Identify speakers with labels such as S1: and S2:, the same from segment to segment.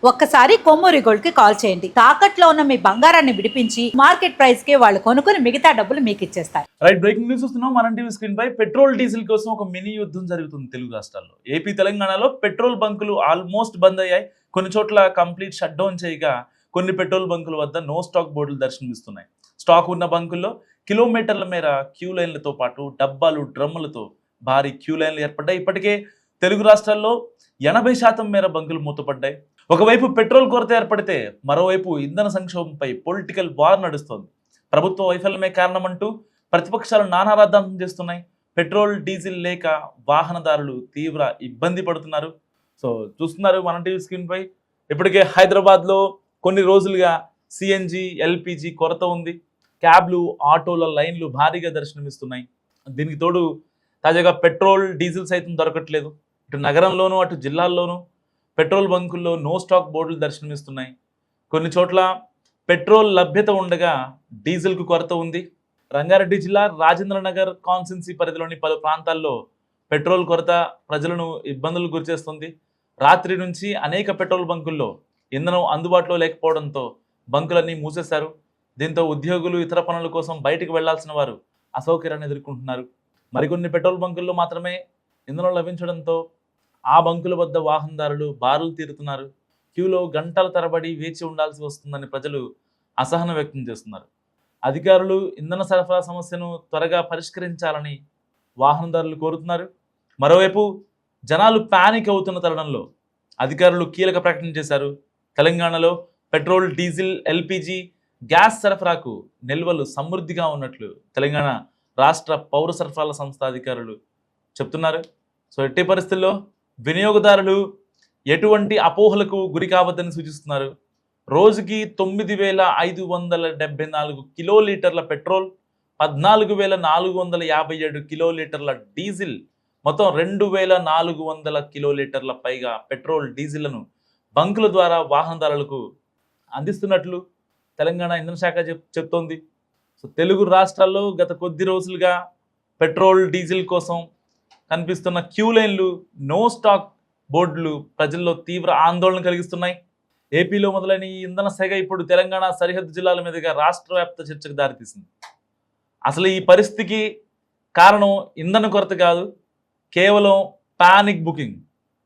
S1: ఒక్కసారి కొమ్మూరి గోల్డ్ కి కాల్ చేయండి. తాకట్లో ఉన్న మీ బంగారాన్ని విడిపించి మార్కెట్ ప్రైస్ కి వాళ్ళు కొనుక్కుని మిగతా డబ్బులు మీకు ఇచ్చేస్తారు.
S2: రైట్, బ్రేకింగ్ న్యూస్ వస్తున్నాం. మన టీవీ స్క్రీన్ పై పెట్రోల్ డీజిల్ కోసం ఒక మినీ యుద్ధం జరుగుతుంది తెలుగు రాష్ట్రాల్లో. ఏపీ తెలంగాణలో పెట్రోల్ బంకులు ఆల్మోస్ట్ బంద్ అయ్యాయి. కొన్ని చోట్ల కంప్లీట్ షట్ డౌన్ చేయగా కొన్ని పెట్రోల్ బంకుల వద్ద నో స్టాక్ బోర్డులు దర్శనమిస్తున్నాయి. స్టాక్ ఉన్న బంకుల్లో కిలోమీటర్ల మేర క్యూ లైన్లతో పాటు డబ్బాలు డ్రమ్ములతో భారీ క్యూ లైన్లు ఏర్పడ్డాయి. ఇప్పటికే తెలుగు రాష్ట్రాల్లో 80% మేర బంకులు మూతపడ్డాయి. ఒకవైపు పెట్రోల్ కొరత ఏర్పడితే మరోవైపు ఇంధన సంక్షోభంపై పొలిటికల్ వార్ నడుస్తోంది. ప్రభుత్వ వైఫల్యమే కారణమంటూ ప్రతిపక్షాలు నానా రాద్ధాంతం చేస్తున్నాయి. పెట్రోల్ డీజిల్ లేక వాహనదారులు తీవ్ర ఇబ్బంది పడుతున్నారు. సో చూస్తున్నారు మన టీవీ స్క్రీన్ పై. ఇప్పటికే హైదరాబాద్లో కొన్ని రోజులుగా సిఎన్జి ఎల్పిజి కొరత ఉంది. క్యాబ్లు ఆటోల లైన్లు భారీగా దర్శనమిస్తున్నాయి. దీనికి తోడు తాజాగా పెట్రోల్ డీజిల్ సైతం దొరకట్లేదు. ఇటు నగరంలోనూ అటు జిల్లాల్లోనూ పెట్రోల్ బంకుల్లో నో స్టాక్ బోర్డులు దర్శనమిస్తున్నాయి. కొన్ని చోట్ల పెట్రోల్ లభ్యత ఉండగా డీజిల్కు కొరత ఉంది. రంగారెడ్డి జిల్లా రాజేంద్రనగర్ కాన్స్టిట్యున్సీ పరిధిలోని పలు ప్రాంతాల్లో పెట్రోల్ కొరత ప్రజలను ఇబ్బందులు గురిచేస్తుంది. రాత్రి నుంచి అనేక పెట్రోల్ బంకుల్లో ఇంధనం అందుబాటులో లేకపోవడంతో బంకులన్నీ మూసేశారు. దీంతో ఉద్యోగులు ఇతర పనుల కోసం బయటకు వెళ్లాల్సిన వారు అసౌకర్యాన్ని ఎదుర్కొంటున్నారు. మరికొన్ని పెట్రోల్ బంకుల్లో మాత్రమే ఇంధనం లభించడంతో ఆ బంకుల వద్ద వాహనదారులు బారులు తీరుతున్నారు. క్యూలో గంటల తరబడి వేచి ఉండాల్సి వస్తుందని ప్రజలు అసహనం వ్యక్తం చేస్తున్నారు. అధికారులు ఇంధన సరఫరా సమస్యను త్వరగా పరిష్కరించాలని వాహనదారులు కోరుతున్నారు. మరోవైపు జనాలు ప్యానిక్ అవుతున్న తరుణంలో అధికారులు కీలక ప్రకటన చేశారు. తెలంగాణలో పెట్రోల్ డీజిల్ ఎల్పిజి గ్యాస్ సరఫరాకు నిల్వలు సమృద్ధిగా ఉన్నట్లు తెలంగాణ రాష్ట్ర పౌర సరఫరాల సంస్థ అధికారులు చెప్తున్నారు. సో ఎట్టి పరిస్థితుల్లో వినియోగదారులు ఎటువంటి అపోహలకు గురి కావద్దని సూచిస్తున్నారు. రోజుకి 9,574 కిలోలీటర్ల పెట్రోల్, 14,457 కిలోలీటర్ల డీజిల్, మొత్తం 2,400 కిలోలీటర్ల పైగా పెట్రోల్ డీజిల్లను బంకుల ద్వారా వాహనదారులకు అందిస్తున్నట్లు తెలంగాణ ఇంధన శాఖ చెప్తోంది. సో తెలుగు రాష్ట్రాల్లో గత కొద్ది రోజులుగా పెట్రోల్ డీజిల్ కోసం కనిపిస్తున్న క్యూ లైన్లు, నో స్టాక్ బోర్డులు ప్రజల్లో తీవ్ర ఆందోళన కలిగిస్తున్నాయి. ఏపీలో మొదలైన ఈ ఇంధన సెగ ఇప్పుడు తెలంగాణ సరిహద్దు జిల్లాల మీదుగా రాష్ట్ర వ్యాప్త చర్చకు దారితీసింది. అసలు ఈ పరిస్థితికి కారణం ఇంధన కొరత కాదు, కేవలం పానిక్ బుకింగ్,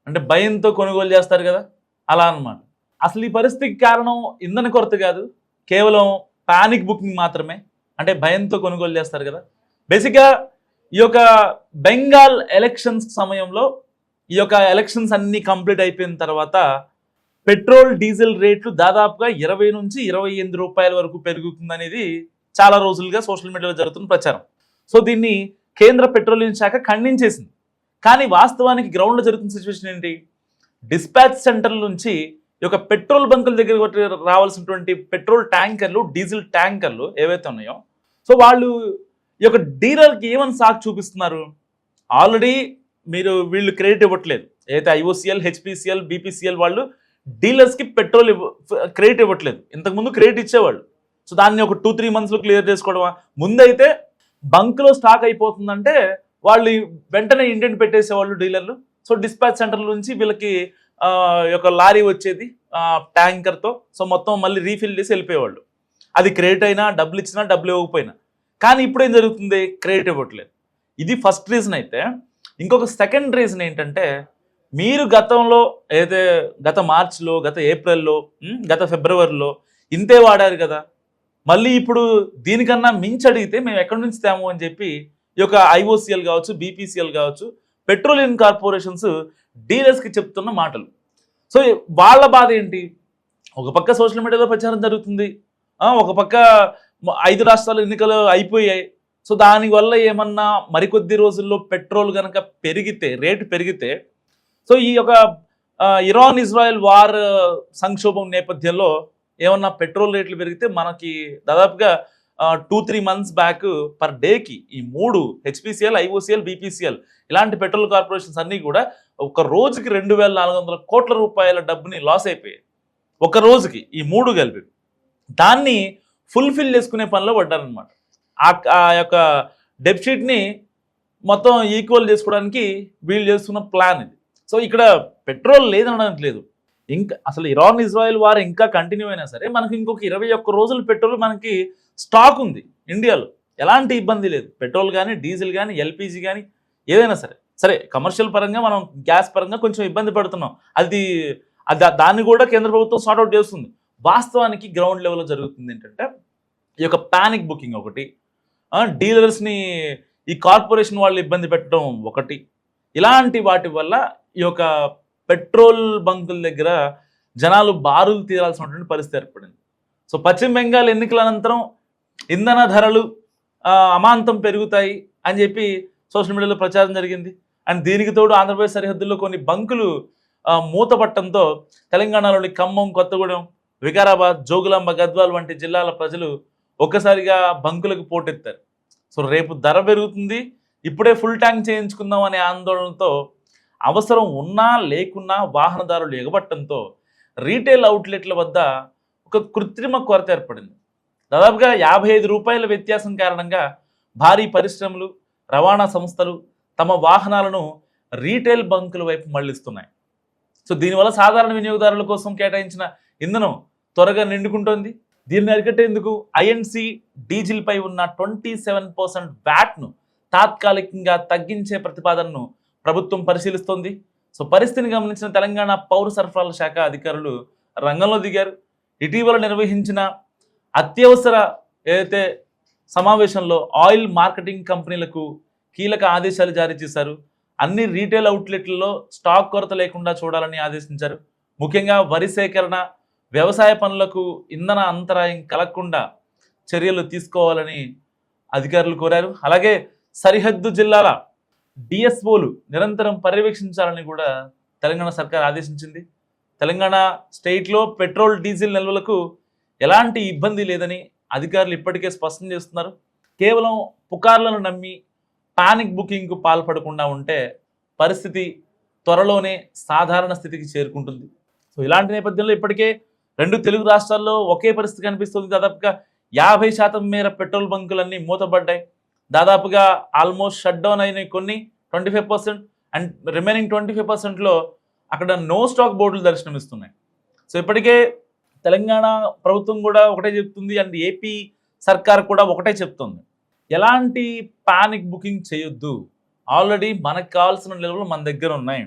S2: అంటే భయంతో కొనుగోలు చేస్తారు కదా, అలా అన్నమాట. అసలు ఈ పరిస్థితికి కారణం ఇంధన కొరత కాదు, కేవలం పానిక్ బుకింగ్ మాత్రమే, అంటే భయంతో కొనుగోలు చేస్తారు కదా. బేసిక్గా ఈ యొక్క బెంగాల్ ఎలక్షన్స్ సమయంలో ఈ యొక్క ఎలక్షన్స్ అన్నీ కంప్లీట్ అయిపోయిన తర్వాత పెట్రోల్ డీజిల్ రేట్లు దాదాపుగా 20 నుంచి 28 రూపాయల వరకు పెరుగుతుందనేది చాలా రోజులుగా సోషల్ మీడియాలో జరుగుతున్న ప్రచారం. సో దీన్ని కేంద్ర పెట్రోలియం శాఖ ఖండించేసింది. కానీ వాస్తవానికి గ్రౌండ్లో జరుగుతున్న సిచ్యువేషన్ ఏంటి? డిస్పాచ్ సెంటర్ల నుంచి ఈ యొక్క పెట్రోల్ బంకుల దగ్గర రావాల్సినటువంటి పెట్రోల్ ట్యాంకర్లు, డీజిల్ ట్యాంకర్లు ఏవైతే ఉన్నాయో, సో వాళ్ళు ఈ యొక్క డీలర్కి ఏమని సాకు చూపిస్తున్నారు? ఆల్రెడీ వీళ్ళు క్రెడిట్ ఇవ్వట్లేదు. ఏదైతే ఐఓసిఎల్, హెచ్పిసిఎల్, బీపీసీఎల్ వాళ్ళు డీలర్స్కి పెట్రోల్ క్రెడిట్ ఇవ్వట్లేదు. ఇంతకుముందు క్రెడిట్ ఇచ్చేవాళ్ళు. సో దాన్ని ఒక 2-3 మంత్స్లో క్లియర్ చేసుకోవడమా? ముందైతే బంక్లో స్టాక్ అయిపోతుందంటే వాళ్ళు వెంటనే ఇండెంట్ పెట్టేసేవాళ్ళు డీలర్లు. సో డిస్పాచ్ సెంటర్ల నుంచి వీళ్ళకి ఒక లారీ వచ్చేది ట్యాంకర్తో. సో మొత్తం మళ్ళీ రీఫిల్ చేసి వెళ్ళిపోయేవాళ్ళు. అది క్రెడిట్ అయినా, డబ్బులు ఇచ్చినా, డబ్బులు ఇవ్వకపోయినా. కానీ ఇప్పుడేం జరుగుతుంది? క్రెడిట్ ఇవ్వట్లేదు. ఇది ఫస్ట్ రీజన్ అయితే, ఇంకొక సెకండ్ రీజన్ ఏంటంటే, మీరు గతంలో ఏదైతే గత మార్చిలో, గత ఏప్రిల్లో, గత ఫిబ్రవరిలో ఇంతే వాడారు కదా, మళ్ళీ ఇప్పుడు దీనికన్నా మించి అడిగితే మేము ఎక్కడి నుంచి తేము అని చెప్పి ఈ యొక్క ఐఓసిఎల్ కావచ్చు, బీపీసీఎల్ కావచ్చు, పెట్రోలియం కార్పొరేషన్స్ డీలర్స్కి చెప్తున్న మాటలు. సో వాళ్ళ బాధ ఏంటి? ఒక పక్క సోషల్ మీడియాలో ప్రచారం జరుగుతుంది, ఒక పక్క 5 రాష్ట్రాల ఎన్నికలు అయిపోయాయి. సో దానివల్ల ఏమన్నా మరికొద్ది రోజుల్లో పెట్రోల్ కనుక పెరిగితే, రేటు పెరిగితే, సో ఈ యొక్క ఇరాన్ ఇజ్రాయెల్ వార్ సంక్షోభం నేపథ్యంలో ఏమన్నా పెట్రోల్ రేట్లు పెరిగితే మనకి దాదాపుగా 2-3 మంత్స్ బ్యాక్ పర్ డేకి ఈ 3 హెచ్పిసిఎల్, ఐఓసిఎల్, బీపీసీఎల్ ఇలాంటి పెట్రోల్ కార్పొరేషన్స్ అన్నీ కూడా ఒక రోజుకి 2,400 కోట్ల రూపాయల డబ్బుని లాస్ అయిపోయాయి. ఒక రోజుకి ఈ 3 కలిపి. దాన్ని ఫుల్ఫిల్ చేసుకునే పనిలో పడ్డారనమాట. ఆ యొక్క డెఫిసిట్ని మొత్తం ఈక్వల్ చేసుకోవడానికి వీళ్ళు చేస్తున్న ప్లాన్ ఇది. సో ఇక్కడ పెట్రోల్ లేదనడానికి లేదు, ఇంకా అసలు ఇరాన్ ఇజ్రాయెల్ వార్ ఇంకా కంటిన్యూ అయినా సరే మనకి ఇంకొక 21 రోజులు పెట్రోల్ మనకి స్టాక్ ఉంది ఇండియాలో. ఎలాంటి ఇబ్బంది లేదు. పెట్రోల్ కానీ, డీజిల్ కానీ, ఎల్పిజి కానీ ఏదైనా సరే. సరే కమర్షియల్ పరంగా మనం గ్యాస్ పరంగా కొంచెం ఇబ్బంది పడుతున్నాం. దాన్ని కూడా కేంద్ర ప్రభుత్వం సార్ట్అవుట్ చేస్తుంది. వాస్తవానికి గ్రౌండ్ లెవెల్లో జరుగుతుంది ఏంటంటే ఈ యొక్క ప్యానిక్ బుకింగ్ ఒకటి, డీలర్స్ని ఈ కార్పొరేషన్ వాళ్ళు ఇబ్బంది పెట్టడం ఒకటి, ఇలాంటి వాటి వల్ల ఈ యొక్క పెట్రోల్ బంకుల దగ్గర జనాలు బారులు తీరాల్సినటువంటి పరిస్థితి ఏర్పడింది. సో పశ్చిమ బెంగాల్ ఎన్నికల అనంతరం ఇంధన ధరలు అమాంతం పెరుగుతాయి అని చెప్పి సోషల్ మీడియాలో ప్రచారం జరిగింది. అండ్ దీనికి తోడు ఆంధ్రప్రదేశ్ సరిహద్దుల్లో కొన్ని బంకులు మూతపట్టడంతో తెలంగాణలోని ఖమ్మం, కొత్తగూడెం, వికారాబాద్, జోగులాంబ, గద్వాల్ వంటి జిల్లాల ప్రజలు ఒక్కసారిగా బంకులకు పోటెత్తారు. సో రేపు ధర పెరుగుతుంది, ఇప్పుడే ఫుల్ ట్యాంక్ చేయించుకుందాం అనే ఆందోళనతో అవసరం ఉన్నా లేకున్నా వాహనదారులు ఎగబట్టడంతో రీటైల్ అవుట్లెట్ల వద్ద ఒక కృత్రిమ కొరత ఏర్పడింది. దాదాపుగా 55 రూపాయల వ్యత్యాసం కారణంగా భారీ పరిశ్రమలు, రవాణా సంస్థలు తమ వాహనాలను రీటైల్ బంకుల వైపు మళ్లిస్తున్నాయి. సో దీనివల్ల సాధారణ వినియోగదారుల కోసం కేటాయించిన ఇంధనం త్వరగా నిండుకుంటోంది. దీన్ని అరికట్టేందుకు ఐఎన్సి డీజిల్పై ఉన్న 27% వ్యాట్ను తాత్కాలికంగా తగ్గించే ప్రతిపాదనను ప్రభుత్వం పరిశీలిస్తోంది. సో పరిస్థితిని గమనించిన తెలంగాణ పౌర సరఫరాల శాఖ అధికారులు రంగంలో దిగారు. ఇటీవల నిర్వహించిన అత్యవసర ఏదైతే సమావేశంలో ఆయిల్ మార్కెటింగ్ కంపెనీలకు కీలక ఆదేశాలు జారీ చేశారు. అన్ని రీటైల్ అవుట్లెట్లలో స్టాక్ కొరత లేకుండా చూడాలని ఆదేశించారు. ముఖ్యంగా వరి సేకరణ, వ్యవసాయ పనులకు ఇంధన అంతరాయం కలగకుండా చర్యలు తీసుకోవాలని అధికారులు కోరారు. అలాగే సరిహద్దు జిల్లాల డిఎస్ఓలు నిరంతరం పర్యవేక్షించాలని కూడా తెలంగాణ సర్కార్ ఆదేశించింది. తెలంగాణ స్టేట్లో పెట్రోల్, డీజిల్ నిల్వలకు ఎలాంటి ఇబ్బంది లేదని అధికారులు ఇప్పటికే స్పష్టం చేస్తున్నారు. కేవలం పుకార్లను నమ్మి పానిక్ బుకింగ్కు పాల్పడకుండా ఉంటే పరిస్థితి త్వరలోనే సాధారణ స్థితికి చేరుకుంటుంది. సో ఇలాంటి నేపథ్యంలో ఇప్పటికే 2 తెలుగు రాష్ట్రాల్లో ఒకే పరిస్థితి కనిపిస్తుంది. దాదాపుగా 50% మేర పెట్రోల్ బంకులన్నీ మూతపడ్డాయి. దాదాపుగా ఆల్మోస్ట్ షట్ డౌన్ అయినాయి కొన్ని 25%, అండ్ రిమైనింగ్ 25%లో అక్కడ నో స్టాక్ బోర్డులు దర్శనమిస్తున్నాయి. సో ఇప్పటికే తెలంగాణ ప్రభుత్వం కూడా ఒకటే చెప్తుంది, అండ్ ఏపీ సర్కార్ కూడా ఒకటే చెప్తుంది, ఎలాంటి పానిక్ బుకింగ్ చేయొద్దు, ఆల్రెడీ మనకు కావాల్సిన నిల్వలు మన దగ్గర ఉన్నాయి.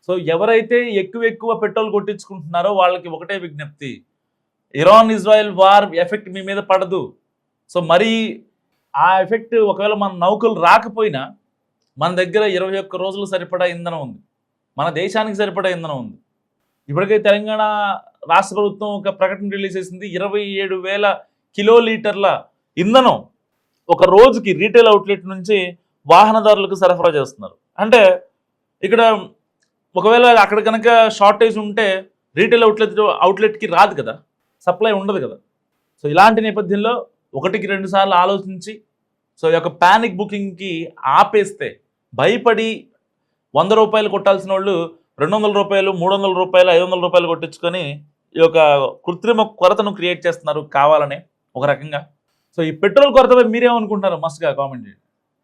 S2: సో ఎవరైతే ఎక్కువ పెట్రోల్ కొట్టించుకుంటున్నారో వాళ్ళకి ఒకటే విజ్ఞప్తి, ఇరాన్ ఇజ్రాయెల్ వార్ ఎఫెక్ట్ మీ మీద పడదు. సో మరి ఆ ఎఫెక్ట్ ఒకవేళ మన నౌకలు రాకపోయినా మన దగ్గర 21 రోజులు సరిపడా ఇంధనం ఉంది, మన దేశానికి సరిపడా ఇంధనం ఉంది. ఇప్పటికే తెలంగాణ రాష్ట్ర ప్రభుత్వం ఒక ప్రకటన రిలీజ్ చేసింది. 27,000 కిలోలీటర్ల ఇంధనం ఒక రోజుకి రీటైల్ అవుట్లెట్ నుంచి వాహనదారులకు సరఫరా చేస్తున్నారు. అంటే ఇక్కడ ఒకవేళ అక్కడ కనుక షార్టేజ్ ఉంటే రీటైల్ అవుట్లెట్కి రాదు కదా, సప్లై ఉండదు కదా. సో ఇలాంటి నేపథ్యంలో 1-2 సార్లు ఆలోచించి సో ఈ యొక్క ప్యానిక్ బుకింగ్కి ఆపేస్తే భయపడి 100 రూపాయలు కొట్టాల్సిన వాళ్ళు 200 రూపాయలు, 300 రూపాయలు, 500 రూపాయలు కొట్టించుకొని ఈ యొక్క కృత్రిమ కొరతను క్రియేట్ చేస్తున్నారు కావాలనే ఒక రకంగా. సో ఈ పెట్రోల్ కొరతపై మీరేమనుకుంటున్నారు? మస్ట్గా కామెంట్ చేయండి.